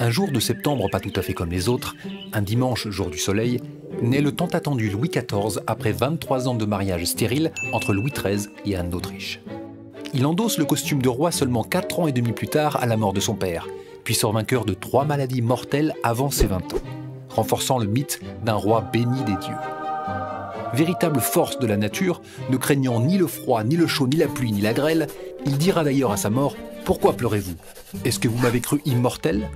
Un jour de septembre pas tout à fait comme les autres, un dimanche jour du soleil, naît le tant attendu Louis XIV après 23 ans de mariage stérile entre Louis XIII et Anne d'Autriche. Il endosse le costume de roi seulement 4 ans et demi plus tard à la mort de son père, puis sort vainqueur de 3 maladies mortelles avant ses 20 ans, renforçant le mythe d'un roi béni des dieux. Véritable force de la nature, ne craignant ni le froid, ni le chaud, ni la pluie, ni la grêle, il dira d'ailleurs à sa mort « Pourquoi pleurez-vous? Est-ce que vous m'avez cru immortel ?»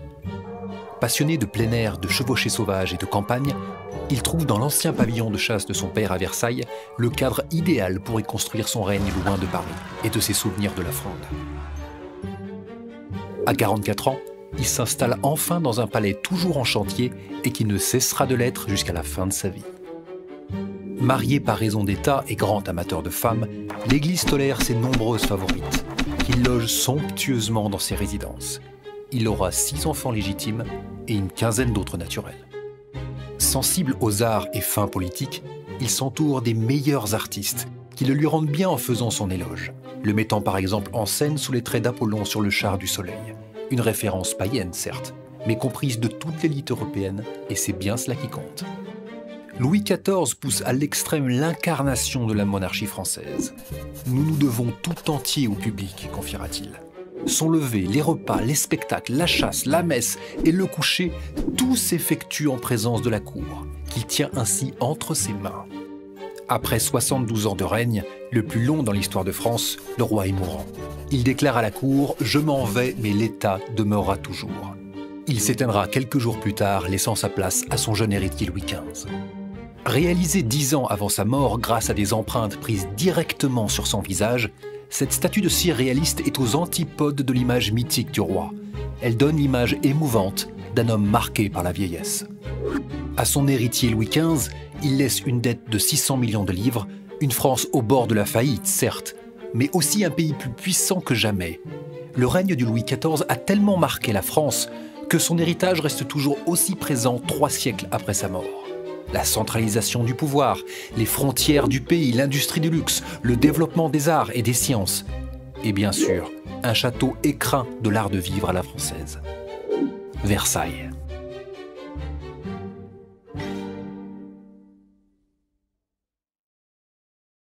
Passionné de plein air, de chevauchée sauvage et de campagne, il trouve dans l'ancien pavillon de chasse de son père à Versailles le cadre idéal pour y construire son règne loin de Paris et de ses souvenirs de la Fronde. À 44 ans, il s'installe enfin dans un palais toujours en chantier et qui ne cessera de l'être jusqu'à la fin de sa vie. Marié par raison d'État et grand amateur de femmes, l'Église tolère ses nombreuses favorites, qu'il loge somptueusement dans ses résidences. Il aura 6 enfants légitimes et une quinzaine d'autres naturels. Sensible aux arts et fins politiques, il s'entoure des meilleurs artistes qui le lui rendent bien en faisant son éloge, le mettant par exemple en scène sous les traits d'Apollon sur le char du soleil. Une référence païenne certes, mais comprise de toute l'élite européenne, et c'est bien cela qui compte. Louis XIV pousse à l'extrême l'incarnation de la monarchie française. Nous nous devons tout entier au public, confiera-t-il. Son lever, les repas, les spectacles, la chasse, la messe et le coucher, tout s'effectue en présence de la cour, qu'il tient ainsi entre ses mains. Après 72 ans de règne, le plus long dans l'histoire de France, le roi est mourant. Il déclare à la cour « Je m'en vais, mais l'État demeurera toujours ». Il s'éteindra quelques jours plus tard, laissant sa place à son jeune héritier Louis XV. Réalisée 10 ans avant sa mort grâce à des empreintes prises directement sur son visage, cette statue de cire réaliste est aux antipodes de l'image mythique du roi. Elle donne l'image émouvante d'un homme marqué par la vieillesse. À son héritier Louis XV, il laisse une dette de 600 millions de livres, une France au bord de la faillite, certes, mais aussi un pays plus puissant que jamais. Le règne du Louis XIV a tellement marqué la France que son héritage reste toujours aussi présent 3 siècles après sa mort. La centralisation du pouvoir, les frontières du pays, l'industrie du luxe, le développement des arts et des sciences. Et bien sûr, un château écrin de l'art de vivre à la française. Versailles.